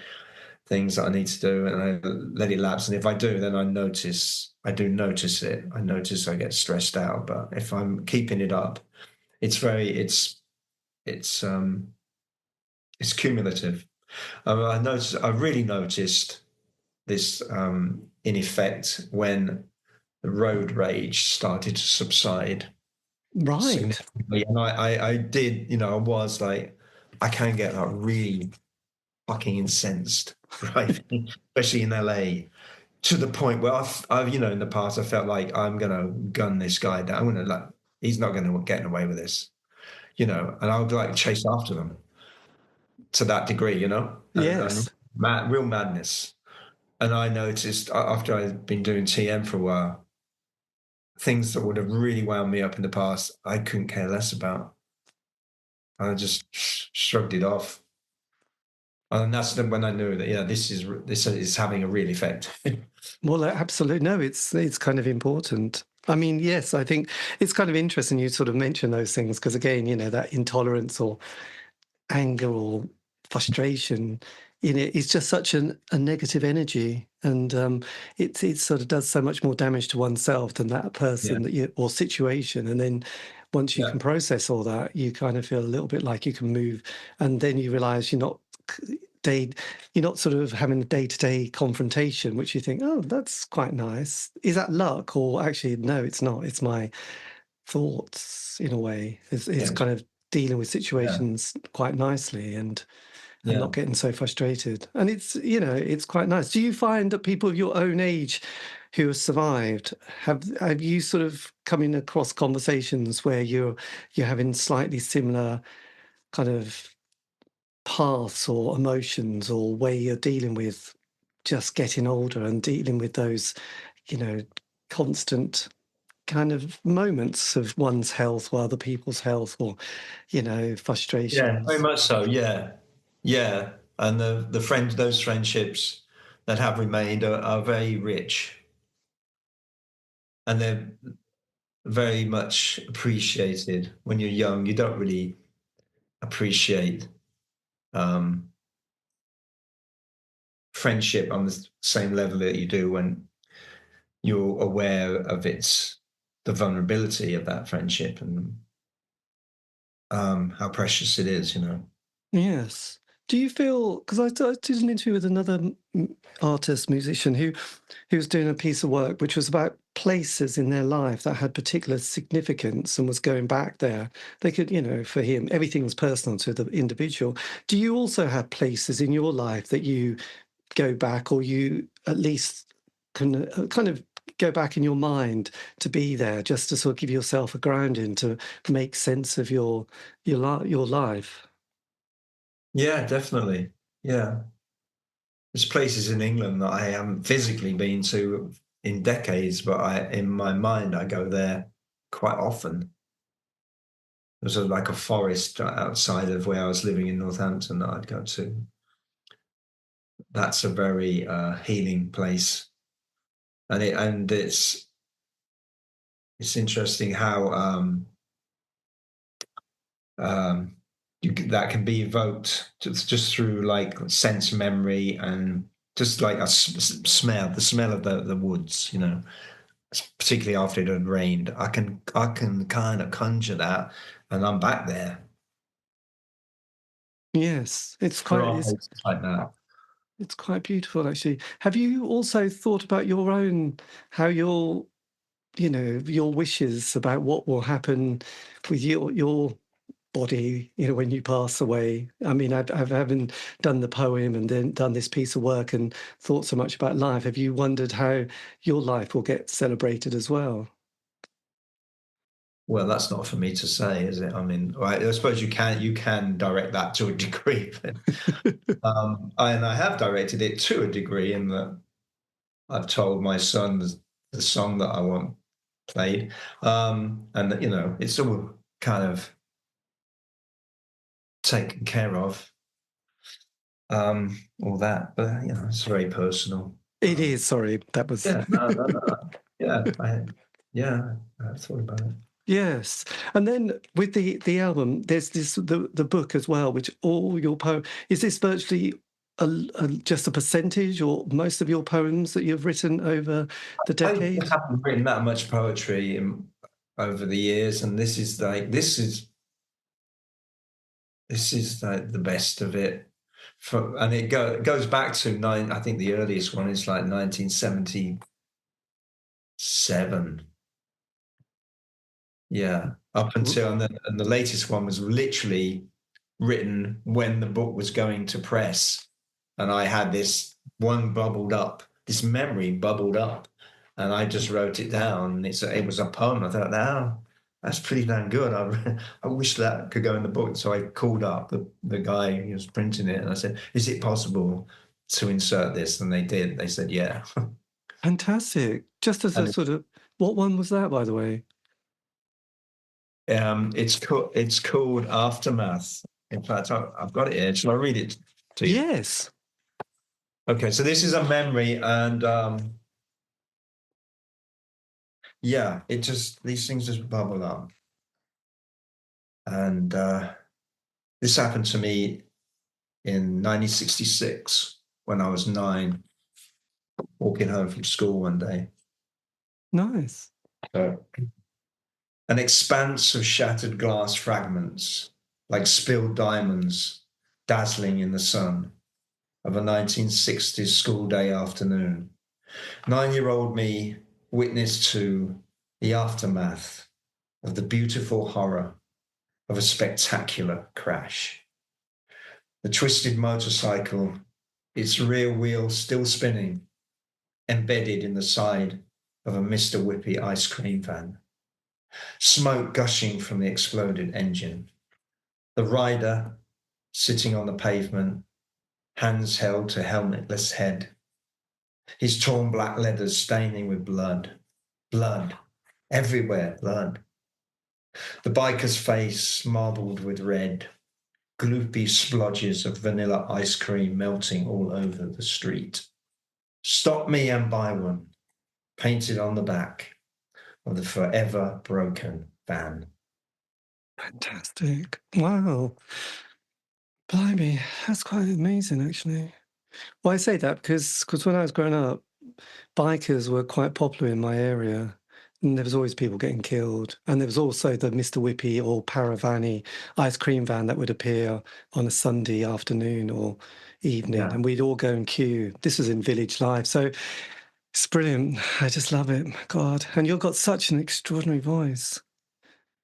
things that I need to do, and I let it lapse. And if I do, then I do notice it. I notice I get stressed out. But if I'm keeping it up, it's cumulative. I really noticed this in effect when the road rage started to subside Right. significantly. And I did, you know, I was like, I can get like really fucking incensed, right? Especially in LA, to the point where I've, you know, in the past, I felt like I'm going to gun this guy down. I'm going to, like, he's not going to get away with this, you know, and I would like chase after them to that degree, you know, and Yes. real madness. And I noticed after I'd been doing TM for a while, things that would have really wound me up in the past, I couldn't care less about. I just shrugged it off. And that's when I knew that, yeah, this is having a real effect. Well, absolutely. No, it's kind of important. I mean, yes, I think it's kind of interesting you sort of mention those things because, again, that intolerance or anger or frustration in it is just such a negative energy, and it sort of does so much more damage to oneself than that person or situation. And then once you can process all that, you kind of feel a little bit like you can move, and then you realise you're not sort of having a day-to-day confrontation, which you think, oh, that's quite nice. Is that luck? Or actually, no, it's not. It's my thoughts in a way. It's kind of dealing with situations quite nicely and not getting so frustrated. And it's quite nice. Do you find that people of your own age who have survived, have you sort of coming across conversations where you're having slightly similar kind of paths or emotions or way you're dealing with just getting older and dealing with those, constant kind of moments of one's health or other people's health or, Yeah, very frustrations? much so. Yeah, yeah. And those friendships that have remained are very rich, and they're very much appreciated. When you're young, you don't really appreciate um, friendship on the same level that you do when you're aware of the vulnerability of that friendship and how precious it is. Yes. Do you feel, because I did an interview with another artist, musician, who was doing a piece of work which was about places in their life that had particular significance and was going back there. They could, for him, everything was personal to the individual. Do you also have places in your life that you go back, or you at least can kind of go back in your mind to be there, just to sort of give yourself a grounding to make sense of your life? Yeah, definitely. Yeah. There's places in England that I haven't physically been to in decades, but in my mind, I go there quite often. There's like a forest outside of where I was living in Northampton that I'd go to. That's a very healing place, and it's interesting how um, that can be evoked just through like sense memory and just like the smell of the woods, particularly after it had rained. I can kind of conjure that, and I'm back there. Yes, There are places like that. it's quite beautiful actually. Have you also thought about your own, how your wishes about what will happen with your body, when you pass away? I mean, I've having done the poem and then done this piece of work and thought so much about life. Have you wondered how your life will get celebrated as well? Well, that's not for me to say, is it? I mean, right, I suppose you can direct that to a degree, but, and I have directed it to a degree in that I've told my son the song that I want played, and it's all kind of taken care of, all that, but it's very personal. It is, sorry, that was Yeah, no, no, no. Yeah, I thought about it. yes. And then with the album, there's the book as well, which all your poem is this virtually just a percentage or most of your poems that you've written over the I decade? haven't written that much poetry over the years, and this is like the best of it. And it goes back to nine. I think the earliest one is like 1977. Yeah, up until and the latest one was literally written when the book was going to press, and I had this memory bubbled up, and I just wrote it down. And it was a poem. I thought, now that's pretty damn good. I wish that could go in the book. So I called up the guy who was printing it, and I said, "Is it possible to insert this?" And they did. They said, "Yeah." Fantastic. Just as a And sort of, what one was that, by the way? It's called Aftermath. In fact, I've got it here. Shall I read it to you? Yes. Okay, so this is a memory, and yeah, these things just bubble up. And this happened to me in 1966 when I was 9, walking home from school one day. Nice. So, an expanse of shattered glass fragments, like spilled diamonds, dazzling in the sun of a 1960s school day afternoon. 9-year-old me witnessed to the aftermath of the beautiful horror of a spectacular crash. The twisted motorcycle, its rear wheel still spinning, embedded in the side of a Mr. Whippy ice cream van. Smoke gushing from the exploded engine. The rider sitting on the pavement, hands held to helmetless head. His torn black leathers staining with blood. Blood. Everywhere, blood. The biker's face marbled with red. Gloopy splodges of vanilla ice cream melting all over the street. Stop me and buy one, painted on the back of the forever broken van. Fantastic. Wow. Blimey, that's quite amazing, actually. Well, I say that because when I was growing up, bikers were quite popular in my area. And there was always people getting killed. And there was also the Mr. Whippy or Paravani ice cream van that would appear on a Sunday afternoon or evening. Yeah. And we'd all go and queue. This was in village life. So it's brilliant. I just love it. God. And you've got such an extraordinary voice.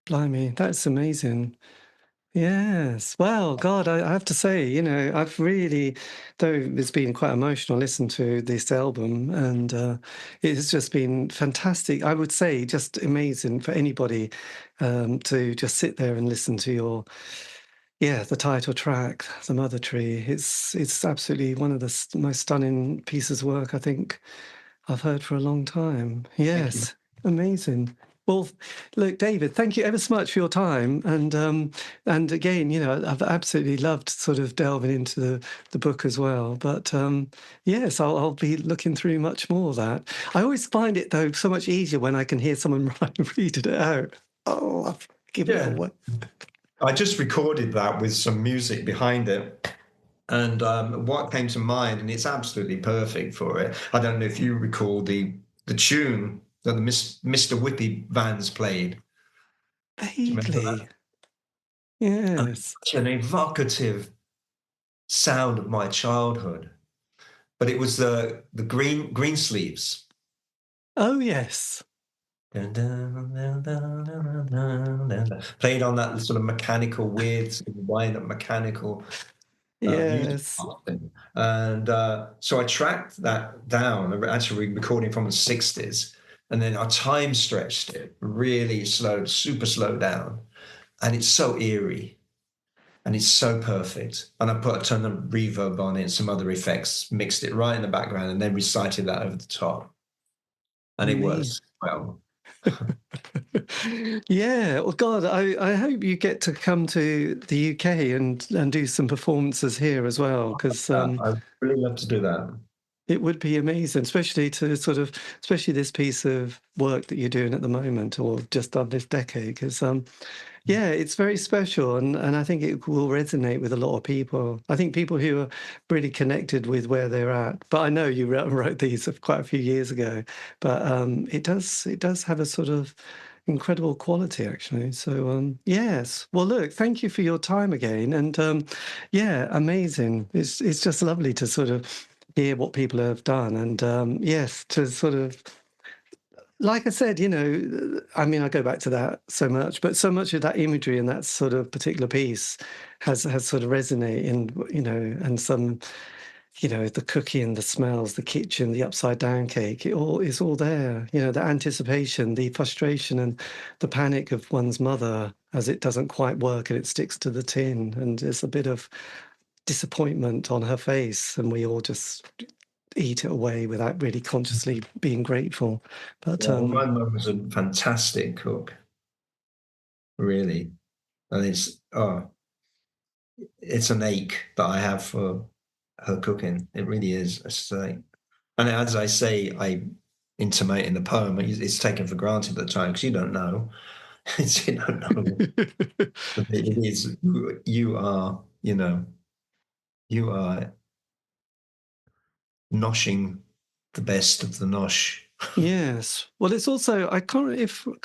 Blimey, that's amazing. Yes. Well, God, I have to say, you know, I've really, though it's been quite emotional, listened to this album, and it's just been fantastic. I would say just amazing for anybody to just sit there and listen to the title track, The Mother Tree. It's absolutely one of the most stunning pieces of work I think I've heard for a long time. Thank you. Yes. Amazing. Well, look, David, thank you ever so much for your time. And again, you know, I've absolutely loved sort of delving into the book as well. But yes, I'll be looking through much more of that. I always find it, though, so much easier when I can hear someone reading it out. Oh, I've given it away. I just recorded that with some music behind it. And what came to mind, and it's absolutely perfect for it. I don't know if you recall the tune that the Mr. Whippy vans played. Do you remember that? Vaguely. Yes. Such an evocative sound of my childhood. But it was the green sleeves. Oh, yes. Played on that sort of mechanical, weird, sort of wind up mechanical music. Yes. And so I tracked that down, actually recording from the 60s, and then I time stretched it really slow, super slow down. And it's so eerie and it's so perfect. And I put a ton of reverb on it and some other effects, mixed it right in the background, and then recited that over the top. And it works well. Yeah, well, God, I hope you get to come to the UK and do some performances here as well, because I'd really love to do that. it would be amazing, especially especially this piece of work that you're doing at the moment, or just done this decade, because yeah, it's very special, and I think it will resonate with a lot of people. I think people who are really connected with where they're at. But I know you wrote these quite a few years ago, but it does have a sort of incredible quality, actually. So yes, well, look, thank you for your time again, and yeah, amazing. It's just lovely to sort of hear what people have done, and yes, to sort of, like I said, you know, I mean, I go back to that so much, but so much of that imagery and that sort of particular piece has sort of resonate in, you know, and some, you know, the cookie and the smells, the kitchen, the upside down cake, it all is all there. You know, the anticipation, the frustration and the panic of one's mother as it doesn't quite work and it sticks to the tin, and there's a bit of disappointment on her face, and we all just eat it away without really consciously being grateful. But Yeah, well, my mum was a fantastic cook. really. And it's an ache that I have for her cooking. It really is. It's like, and as I say, I intimate in the poem, it's taken for granted at the time because you don't know. You don't know. But it is, you are, you are noshing the best of the nosh. Yes. Well, it's also I can't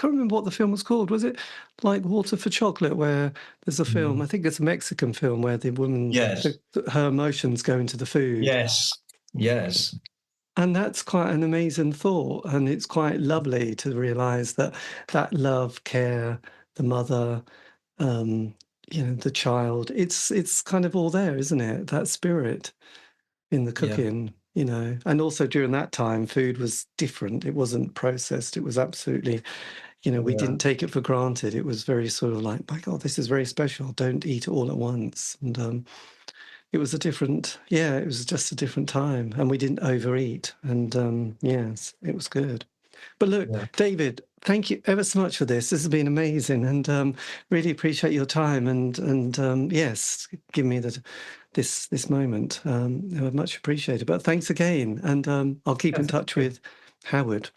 remember what the film was called. Was it like Water for Chocolate, where there's a film? I think it's a Mexican film where the woman, Yes, her emotions go into the food, yes, yes, and that's quite an amazing thought. And it's quite lovely to realise that that love, care, the mother, the child. It's kind of all there, isn't it? That spirit in the yeah, cooking, and also during that time, food was different. It wasn't processed. It was absolutely, we yeah, didn't take it for granted. It was very sort of like, my God, this is very special. Don't eat it all at once. And it was it was just a different time. And we didn't overeat. And yes, it was good. But look, yeah. David, thank you ever so much for this. This has been amazing, and really appreciate your time and yes, give me this moment. Much appreciated. But thanks again, and I'll keep in touch with Howard.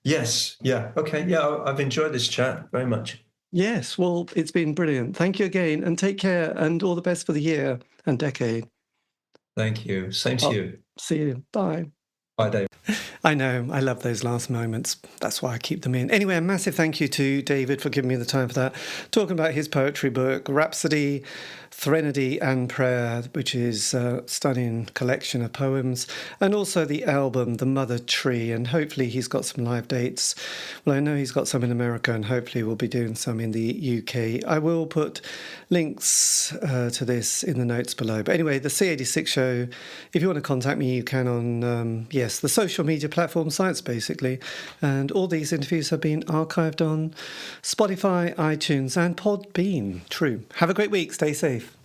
Yes, yeah, okay, yeah. I've enjoyed this chat very much. Yes, well, it's been brilliant. Thank you again, and take care, and all the best for the year and decade. Thank you. Same to I'll you. see you. Bye. Bye, Dave. I know, I love those last moments. That's why I keep them in. Anyway, a massive thank you to David for giving me the time for that. Talking about his poetry book, Rhapsody, Threnody Prayer, which is a stunning collection of poems, and also the album, The Mother Tree, and hopefully he's got some live dates. Well, I know he's got some in America, and hopefully we'll be doing some in the UK. I will put links to this in the notes below. But anyway, the C86 show, if you want to contact me, you can on, the social media platform sites, basically. And all these interviews have been archived on Spotify, iTunes, and Podbean. True. Have a great week. Stay safe.